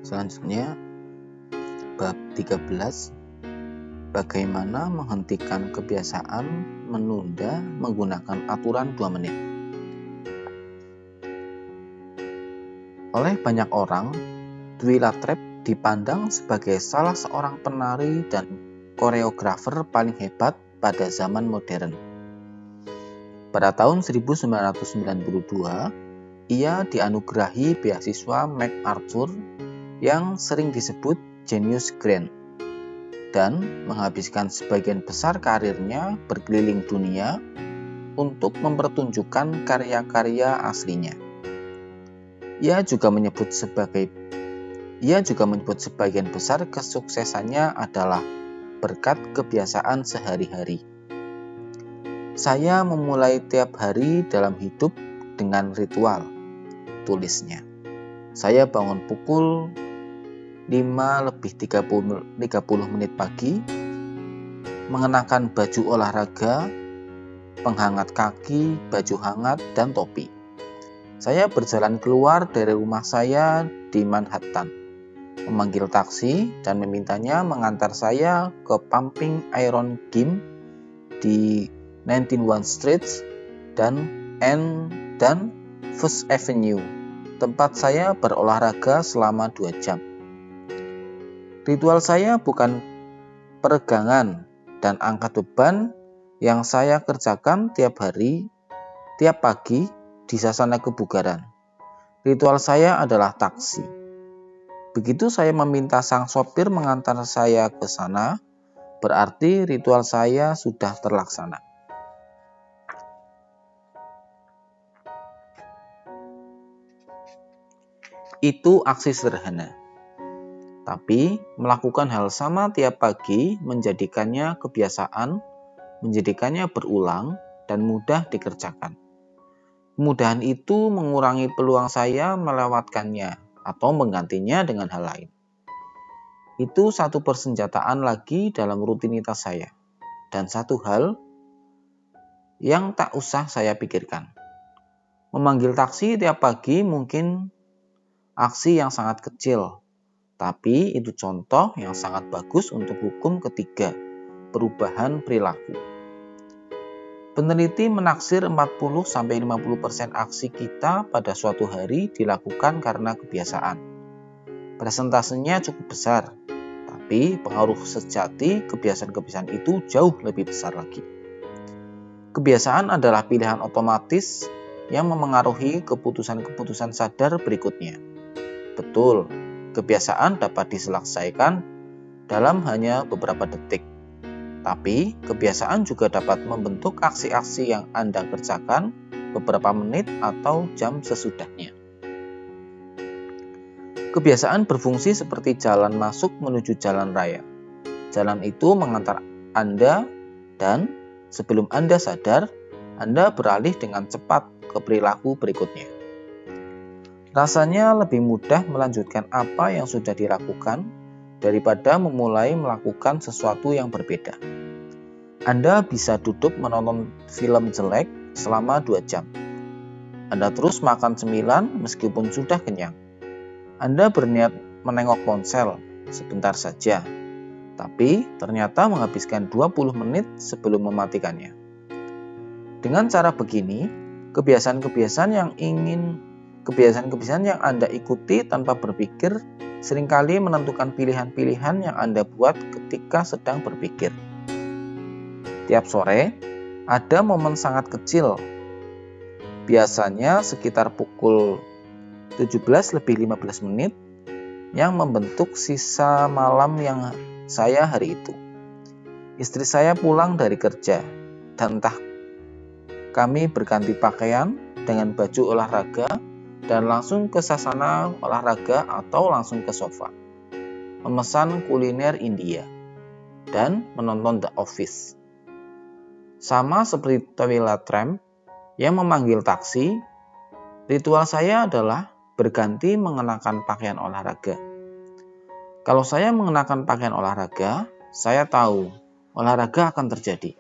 Selanjutnya, bab 13, bagaimana menghentikan kebiasaan menunda menggunakan aturan 2 menit. Oleh banyak orang, Dwi Latrep dipandang sebagai salah seorang penari dan koreografer paling hebat pada zaman modern. Pada tahun 1992, ia dianugerahi beasiswa MacArthur yang sering disebut Genius Grant dan menghabiskan sebagian besar karirnya berkeliling dunia untuk mempertunjukkan karya-karya aslinya. Ia juga menyebut sebagian besar kesuksesannya adalah berkat kebiasaan sehari-hari. Saya memulai tiap hari dalam hidup dengan ritual, tulisnya. Saya bangun pukul 5:30 menit pagi, mengenakan baju olahraga, penghangat kaki, baju hangat, dan topi. Saya berjalan keluar dari rumah saya di Manhattan, memanggil taksi dan memintanya mengantar saya ke Pumping Iron Gym di 91 Street dan First Avenue, tempat saya berolahraga selama 2 jam. Ritual saya bukan peregangan dan angkat beban yang saya kerjakan tiap pagi di sasana kebugaran. Ritual saya adalah taksi. Begitu saya meminta sang sopir mengantar saya ke sana, berarti ritual saya sudah terlaksana. Itu aksi sederhana. Tapi melakukan hal sama tiap pagi menjadikannya kebiasaan, menjadikannya berulang dan mudah dikerjakan. Kemudahan itu mengurangi peluang saya melewatkannya atau menggantinya dengan hal lain. Itu satu persenjataan lagi dalam rutinitas saya. Dan satu hal yang tak usah saya pikirkan. Memanggil taksi tiap pagi mungkin aksi yang sangat kecil, tapi itu contoh yang sangat bagus untuk hukum ketiga, perubahan perilaku. Peneliti menaksir 40-50% aksi kita pada suatu hari dilakukan karena kebiasaan. Presentasenya cukup besar, tapi pengaruh sejati kebiasaan-kebiasaan itu jauh lebih besar lagi. Kebiasaan adalah pilihan otomatis yang memengaruhi keputusan-keputusan sadar berikutnya. Betul, kebiasaan dapat diselesaikan dalam hanya beberapa detik. Tapi, kebiasaan juga dapat membentuk aksi-aksi yang Anda kerjakan beberapa menit atau jam sesudahnya. Kebiasaan berfungsi seperti jalan masuk menuju jalan raya. Jalan itu mengantar Anda dan sebelum Anda sadar, Anda beralih dengan cepat ke perilaku berikutnya. Rasanya lebih mudah melanjutkan apa yang sudah dilakukan daripada memulai melakukan sesuatu yang berbeda. Anda bisa duduk menonton film jelek selama 2 jam. Anda terus makan cemilan meskipun sudah kenyang. Anda berniat menengok ponsel sebentar saja, tapi ternyata menghabiskan 20 menit sebelum mematikannya. Dengan cara begini, kebiasaan-kebiasaan yang Anda ikuti tanpa berpikir seringkali menentukan pilihan-pilihan yang Anda buat ketika sedang berpikir. Tiap sore, ada momen sangat kecil, biasanya sekitar pukul 17:15 yang membentuk sisa malam yang saya hari itu. Istri saya pulang dari kerja, dan entah kami berganti pakaian dengan baju olahraga dan langsung ke sasana olahraga atau langsung ke sofa, memesan kuliner India, dan menonton The Office. Sama seperti Dwi Latrep yang memanggil taksi, ritual saya adalah berganti mengenakan pakaian olahraga. Kalau saya mengenakan pakaian olahraga, saya tahu olahraga akan terjadi.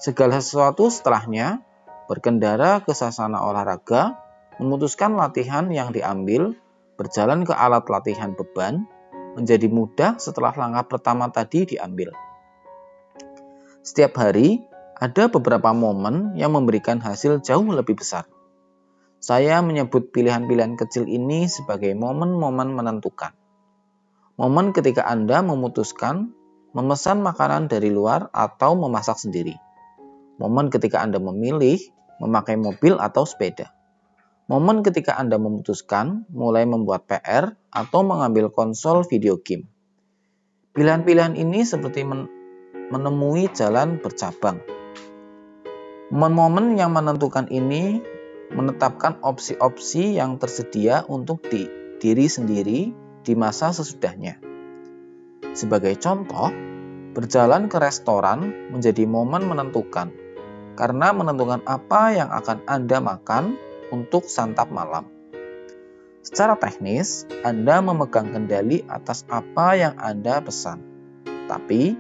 Segala sesuatu setelahnya, berkendara ke sasana olahraga, memutuskan latihan yang diambil, berjalan ke alat latihan beban menjadi mudah setelah langkah pertama tadi diambil. Setiap hari, ada beberapa momen yang memberikan hasil jauh lebih besar. Saya menyebut pilihan-pilihan kecil ini sebagai momen-momen menentukan. Momen ketika Anda memutuskan memesan makanan dari luar atau memasak sendiri. Momen ketika Anda memilih memakai mobil atau sepeda. Momen ketika Anda memutuskan mulai membuat PR atau mengambil konsol video game. Pilihan-pilihan ini seperti menemui jalan bercabang. Momen-momen yang menentukan ini menetapkan opsi-opsi yang tersedia untuk diri sendiri di masa sesudahnya. Sebagai contoh, berjalan ke restoran menjadi momen menentukan, karena menentukan apa yang akan Anda makan untuk santap malam. Secara teknis, Anda memegang kendali atas apa yang Anda pesan. Tapi,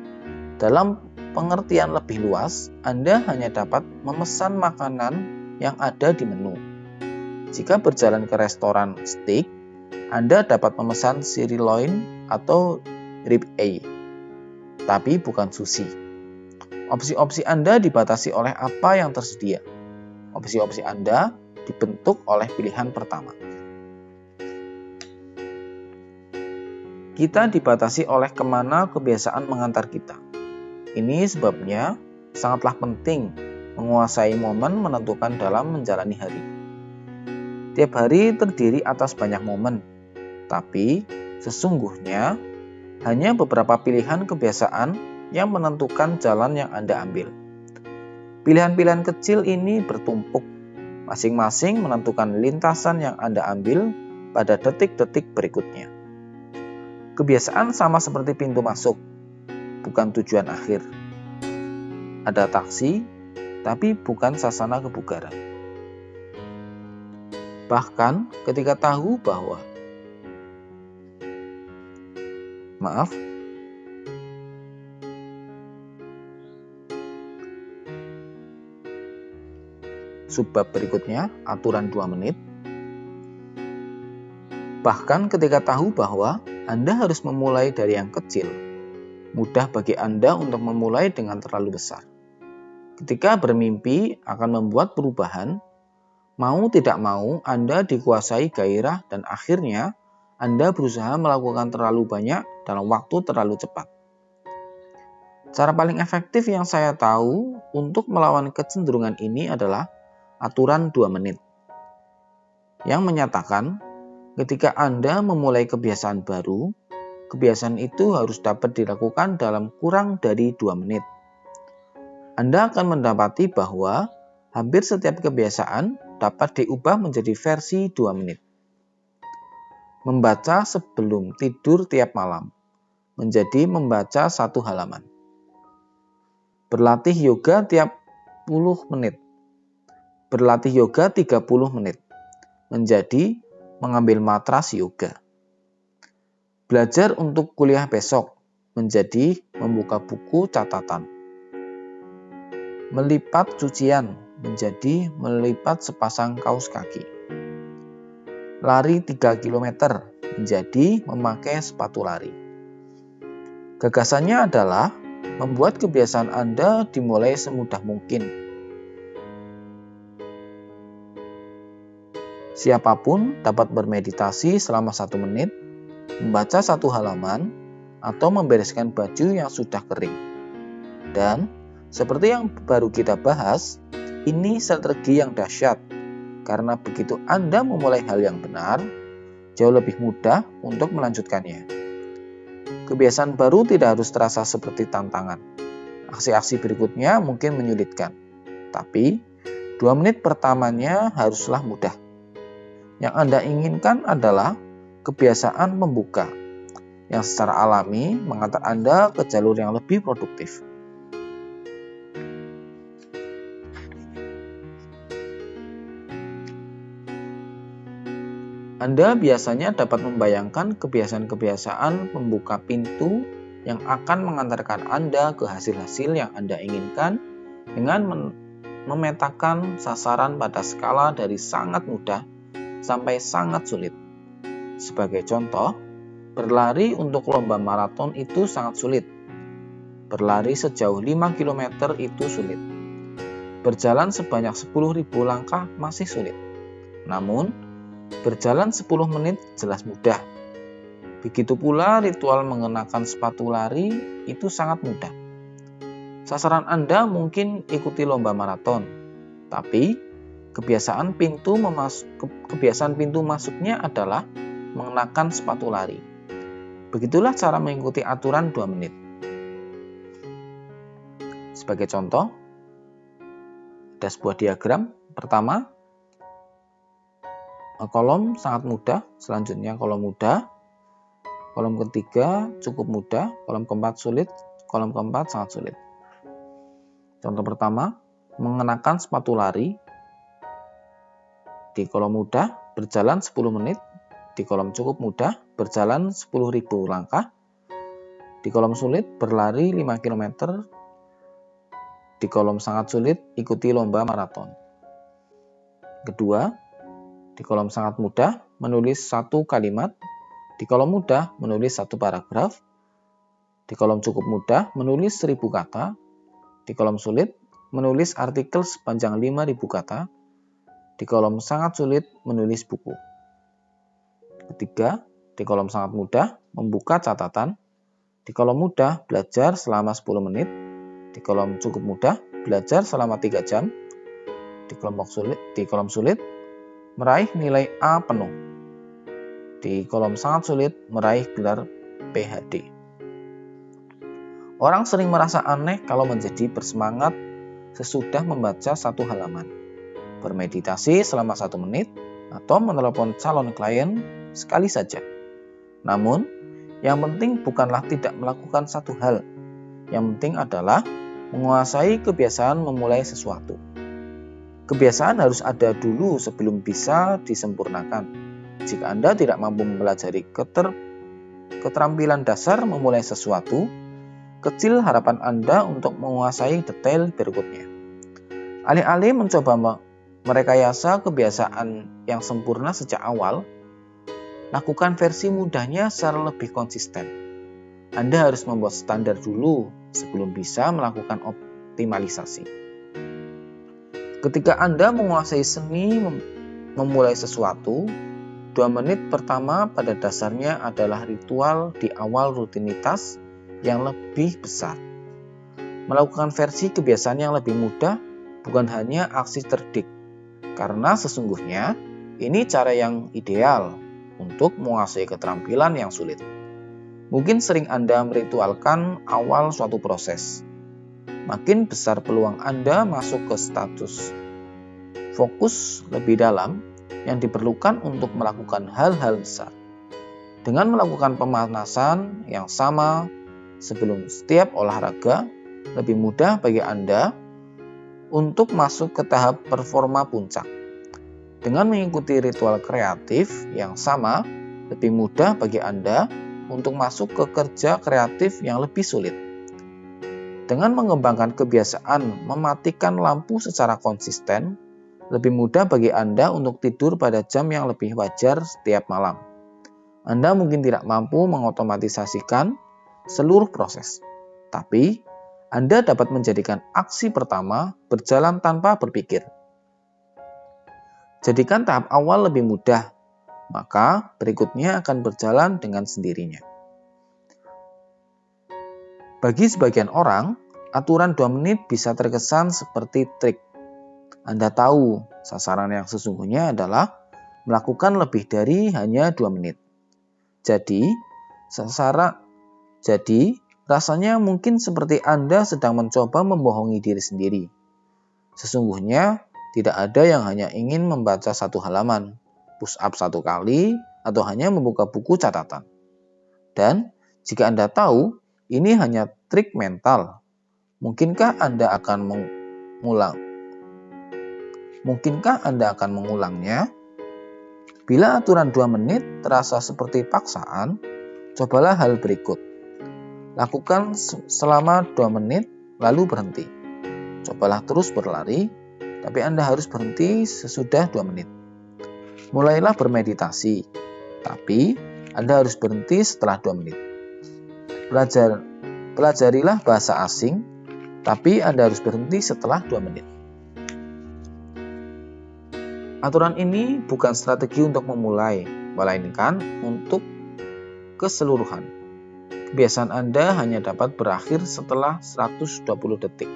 dalam pengertian lebih luas, Anda hanya dapat memesan makanan yang ada di menu. Jika berjalan ke restoran steak, Anda dapat memesan sirloin atau ribeye, tapi bukan sushi. Opsi-opsi Anda dibatasi oleh apa yang tersedia. Opsi-opsi Anda dibentuk oleh pilihan pertama. Kita dibatasi oleh kemana kebiasaan mengantar kita. Ini sebabnya sangatlah penting menguasai momen menentukan dalam menjalani hari. Tiap hari terdiri atas banyak momen, tapi sesungguhnya hanya beberapa pilihan kebiasaan yang menentukan jalan yang Anda ambil. Pilihan-pilihan kecil ini bertumpuk, masing-masing menentukan lintasan yang Anda ambil pada detik-detik berikutnya. Kebiasaan sama seperti pintu masuk, bukan tujuan akhir. Ada taksi, tapi bukan sasana kebugaran. Bahkan ketika tahu bahwa subbab berikutnya, aturan 2 menit. Bahkan ketika tahu bahwa Anda harus memulai dari yang kecil, mudah bagi Anda untuk memulai dengan terlalu besar. Ketika bermimpi akan membuat perubahan, mau tidak mau Anda dikuasai gairah dan akhirnya Anda berusaha melakukan terlalu banyak dalam waktu terlalu cepat. Cara paling efektif yang saya tahu untuk melawan kecenderungan ini adalah aturan 2 menit. Yang menyatakan, ketika Anda memulai kebiasaan baru, kebiasaan itu harus dapat dilakukan dalam kurang dari 2 menit. Anda akan mendapati bahwa hampir setiap kebiasaan dapat diubah menjadi versi 2 menit. Membaca sebelum tidur tiap malam menjadi membaca 1 halaman. Berlatih yoga tiap 10 menit. Berlatih yoga 30 menit menjadi mengambil matras yoga. Belajar untuk kuliah besok menjadi membuka buku catatan. Melipat cucian menjadi melipat sepasang kaos kaki. Lari 3 km menjadi memakai sepatu lari. Gagasannya adalah membuat kebiasaan Anda dimulai semudah mungkin. Siapapun dapat bermeditasi selama 1 menit, membaca 1 halaman, atau membereskan baju yang sudah kering. Dan seperti yang baru kita bahas, ini strategi yang dahsyat, karena begitu Anda memulai hal yang benar, jauh lebih mudah untuk melanjutkannya. Kebiasaan baru tidak harus terasa seperti tantangan. Aksi-aksi berikutnya mungkin menyulitkan, tapi 2 menit pertamanya haruslah mudah. Yang Anda inginkan adalah kebiasaan membuka, yang secara alami mengantar Anda ke jalur yang lebih produktif. Anda biasanya dapat membayangkan kebiasaan-kebiasaan membuka pintu yang akan mengantarkan Anda ke hasil-hasil yang Anda inginkan dengan memetakan sasaran pada skala dari sangat mudah sampai sangat sulit. Sebagai contoh, berlari untuk lomba maraton itu sangat sulit. Berlari sejauh 5 km itu sulit. Berjalan sebanyak 10.000 langkah masih sulit. Namun, berjalan 10 menit jelas mudah. Begitu pula ritual mengenakan sepatu lari itu sangat mudah. Sasaran Anda mungkin ikuti lomba maraton, tapi kebiasaan pintu masuknya adalah mengenakan sepatu lari. Begitulah cara mengikuti aturan 2 menit. Sebagai contoh, ada sebuah diagram. Pertama, kolom sangat mudah, selanjutnya kolom mudah, kolom ketiga cukup mudah, kolom keempat sulit, kolom keempat sangat sulit. Contoh pertama, mengenakan sepatu lari. Di kolom mudah, berjalan 10 menit. Di kolom cukup mudah, berjalan 10.000 langkah. Di kolom sulit, berlari 5 km. Di kolom sangat sulit, ikuti lomba maraton. Kedua, di kolom sangat mudah, menulis 1 kalimat. Di kolom mudah, menulis 1 paragraf. Di kolom cukup mudah, menulis 1.000 kata. Di kolom sulit, menulis artikel sepanjang 5.000 kata. Di kolom sangat sulit, menulis buku. Ketiga, di kolom sangat mudah, membuka catatan. Di kolom mudah, belajar selama 10 menit. Di kolom cukup mudah, belajar selama 3 jam. Di kolom sulit, meraih nilai A penuh. Di kolom sangat sulit, meraih gelar PhD. Orang sering merasa aneh kalau menjadi bersemangat sesudah membaca 1 halaman, bermeditasi selama 1 menit, atau menelepon calon klien sekali saja. Namun, yang penting bukanlah tidak melakukan satu hal. Yang penting adalah menguasai kebiasaan memulai sesuatu. Kebiasaan harus ada dulu sebelum bisa disempurnakan. Jika Anda tidak mampu mempelajari keterampilan dasar memulai sesuatu, kecil harapan Anda untuk menguasai detail berikutnya. Alih-alih mencoba merekayasa kebiasaan yang sempurna sejak awal, lakukan versi mudahnya secara lebih konsisten. Anda harus membuat standar dulu sebelum bisa melakukan optimalisasi. Ketika Anda menguasai seni memulai sesuatu, 2 menit pertama pada dasarnya adalah ritual di awal rutinitas yang lebih besar. Melakukan versi kebiasaan yang lebih mudah bukan hanya aksi cerdik, karena sesungguhnya ini cara yang ideal untuk menguasai keterampilan yang sulit. Mungkin sering Anda meritualkan awal suatu proses. Makin besar peluang Anda masuk ke status fokus lebih dalam yang diperlukan untuk melakukan hal-hal besar. Dengan melakukan pemanasan yang sama sebelum setiap olahraga, lebih mudah bagi Anda untuk masuk ke tahap performa puncak. Dengan mengikuti ritual kreatif yang sama, lebih mudah bagi Anda untuk masuk ke kerja kreatif yang lebih sulit. Dengan mengembangkan kebiasaan mematikan lampu secara konsisten, lebih mudah bagi Anda untuk tidur pada jam yang lebih wajar setiap malam. Anda mungkin tidak mampu mengotomatisasikan seluruh proses, tapi Anda dapat menjadikan aksi pertama berjalan tanpa berpikir. Jadikan tahap awal lebih mudah, maka berikutnya akan berjalan dengan sendirinya. Bagi sebagian orang, aturan 2 menit bisa terkesan seperti trik. Anda tahu, sasaran yang sesungguhnya adalah melakukan lebih dari hanya 2 menit. Jadi, rasanya mungkin seperti Anda sedang mencoba membohongi diri sendiri. Sesungguhnya, tidak ada yang hanya ingin membaca 1 halaman, push up 1 kali, atau hanya membuka buku catatan. Dan, jika Anda tahu, ini hanya trik mental, mungkinkah Anda akan mengulangnya? Bila aturan 2 menit terasa seperti paksaan, cobalah hal berikut. Lakukan selama 2 menit, lalu berhenti. Cobalah terus berlari, tapi Anda harus berhenti sesudah 2 menit. Mulailah bermeditasi. Tapi Anda harus berhenti setelah 2 menit. Pelajarilah bahasa asing, tapi Anda harus berhenti setelah 2 menit. Aturan ini bukan strategi untuk memulai, melainkan untuk keseluruhan. Kebiasaan Anda hanya dapat berakhir setelah 120 detik.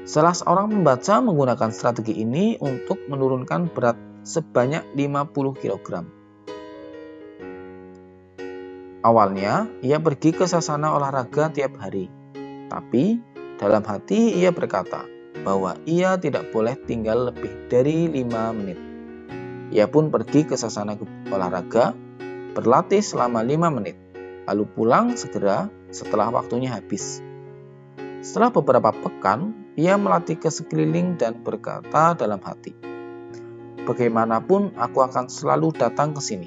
Salah seorang pembaca menggunakan strategi ini untuk menurunkan berat sebanyak 50 kg. Awalnya, ia pergi ke sasana olahraga tiap hari. Tapi, dalam hati ia berkata bahwa ia tidak boleh tinggal lebih dari 5 menit. Ia pun pergi ke sasana olahraga, berlatih selama 5 menit, lalu pulang segera setelah waktunya habis. Setelah beberapa pekan, ia melatih ke sekeliling dan berkata dalam hati, "Bagaimanapun aku akan selalu datang ke sini.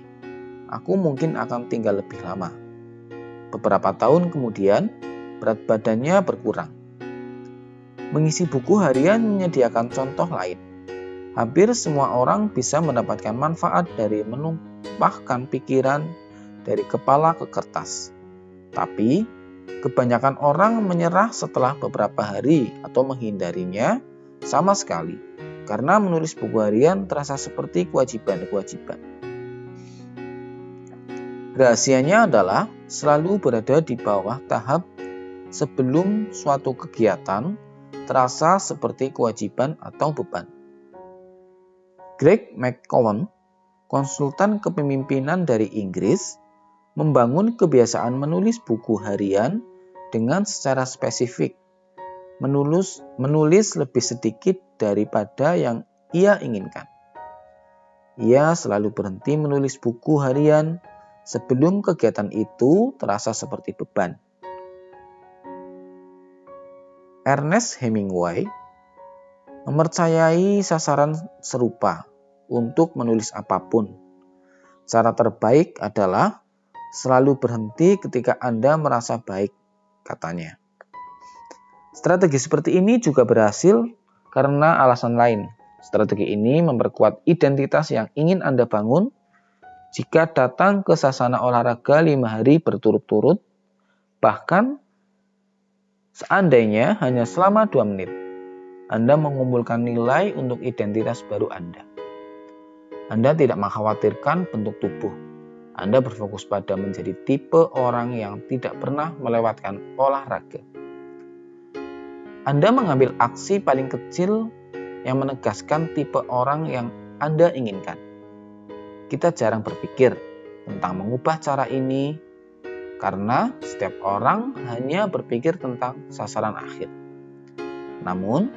Aku mungkin akan tinggal lebih lama." Beberapa tahun kemudian, berat badannya berkurang. Mengisi buku harian menyediakan contoh lain. Hampir semua orang bisa mendapatkan manfaat dari menumpahkan pikiran dari kepala ke kertas. Tapi, kebanyakan orang menyerah setelah beberapa hari atau menghindarinya sama sekali, karena menulis buku harian terasa seperti kewajiban. Rahasianya adalah selalu berada di bawah tahap sebelum suatu kegiatan terasa seperti kewajiban atau beban. Greg McKeown, konsultan kepemimpinan dari Inggris, membangun kebiasaan menulis buku harian dengan secara spesifik. Menulis lebih sedikit daripada yang ia inginkan. Ia selalu berhenti menulis buku harian sebelum kegiatan itu terasa seperti beban. Ernest Hemingway mempercayai sasaran serupa untuk menulis apapun. Cara terbaik adalah selalu berhenti ketika Anda merasa baik, katanya. Strategi seperti ini juga berhasil karena alasan lain. Strategi ini memperkuat identitas yang ingin Anda bangun. Jika datang ke sasana olahraga 5 hari berturut-turut, bahkan seandainya hanya selama 2 menit, Anda mengumpulkan nilai untuk identitas baru Anda. Anda tidak mengkhawatirkan bentuk tubuh. Anda berfokus pada menjadi tipe orang yang tidak pernah melewatkan olahraga. Anda mengambil aksi paling kecil yang menegaskan tipe orang yang Anda inginkan. Kita jarang berpikir tentang mengubah cara ini karena setiap orang hanya berpikir tentang sasaran akhir. Namun,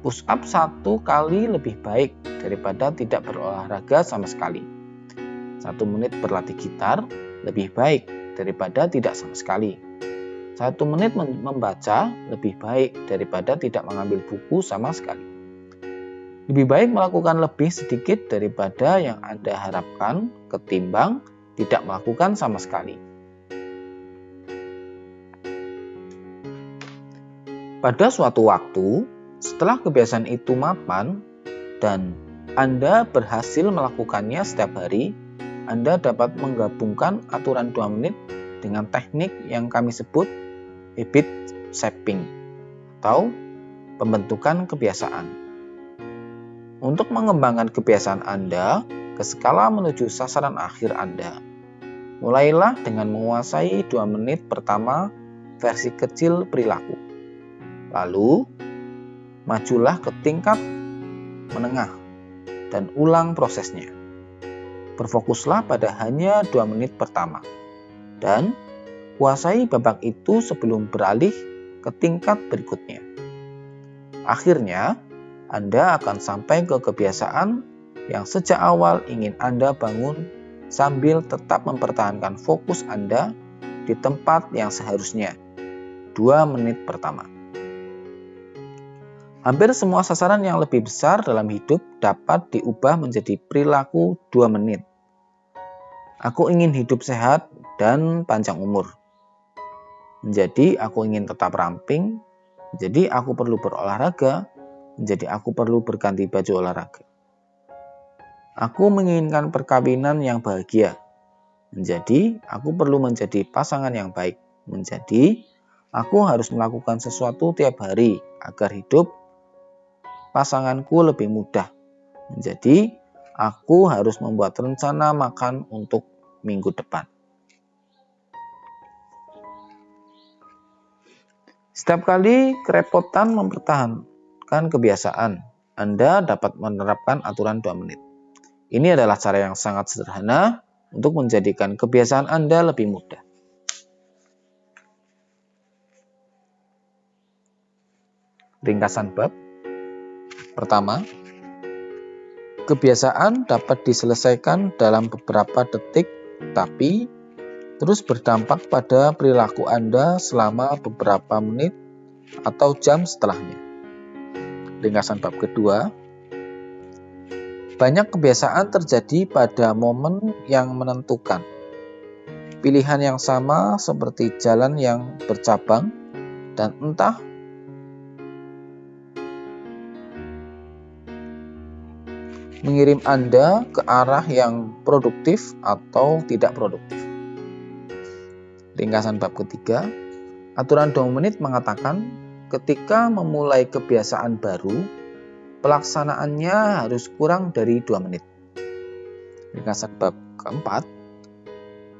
push up 1 kali lebih baik daripada tidak berolahraga sama sekali. 1 menit berlatih gitar lebih baik daripada tidak sama sekali. 1 menit membaca lebih baik daripada tidak mengambil buku sama sekali. Lebih baik melakukan lebih sedikit daripada yang Anda harapkan ketimbang tidak melakukan sama sekali. Pada suatu waktu, setelah kebiasaan itu mapan dan Anda berhasil melakukannya setiap hari, Anda dapat menggabungkan aturan 2 menit dengan teknik yang kami sebut habit shaping atau pembentukan kebiasaan. Untuk mengembangkan kebiasaan Anda ke skala menuju sasaran akhir Anda, mulailah dengan menguasai 2 menit pertama versi kecil perilaku. Lalu, majulah ke tingkat menengah dan ulang prosesnya. Berfokuslah pada hanya 2 menit pertama dan kuasai babak itu sebelum beralih ke tingkat berikutnya. Akhirnya, Anda akan sampai ke kebiasaan yang sejak awal ingin Anda bangun sambil tetap mempertahankan fokus Anda di tempat yang seharusnya, 2 menit pertama. Hampir semua sasaran yang lebih besar dalam hidup dapat diubah menjadi perilaku 2 menit. Aku ingin hidup sehat dan panjang umur. Menjadi aku ingin tetap ramping. Menjadi aku perlu berolahraga. Menjadi aku perlu berganti baju olahraga. Aku menginginkan perkawinan yang bahagia. Menjadi, aku perlu menjadi pasangan yang baik. Menjadi, aku harus melakukan sesuatu tiap hari agar hidup pasanganku lebih mudah. Menjadi, aku harus membuat rencana makan untuk minggu depan. Setiap kali kerepotan mempertahankan kebiasaan, Anda dapat menerapkan aturan 2 menit. Ini adalah cara yang sangat sederhana untuk menjadikan kebiasaan Anda lebih mudah. Ringkasan bab. Pertama, kebiasaan dapat diselesaikan dalam beberapa detik, tapi terus berdampak pada perilaku Anda selama beberapa menit atau jam setelahnya. Ringkasan bab kedua, banyak kebiasaan terjadi pada momen yang menentukan. Pilihan yang sama seperti jalan yang bercabang dan entah mengirim Anda ke arah yang produktif atau tidak produktif. Ringkasan bab ketiga, aturan 2 menit mengatakan ketika memulai kebiasaan baru, pelaksanaannya harus kurang dari 2 menit. Ringkasan bab keempat,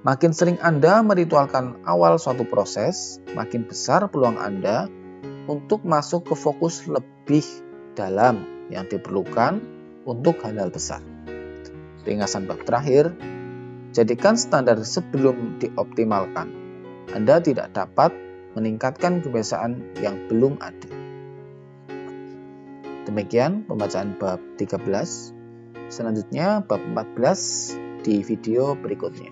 makin sering Anda meritualkan awal suatu proses, makin besar peluang Anda untuk masuk ke fokus lebih dalam yang diperlukan untuk hal-hal besar. Ringkasan bab terakhir, jadikan standar sebelum dioptimalkan. Anda tidak dapat meningkatkan kebiasaan yang belum ada. Demikian pembacaan bab 13. Selanjutnya bab 14 di video berikutnya.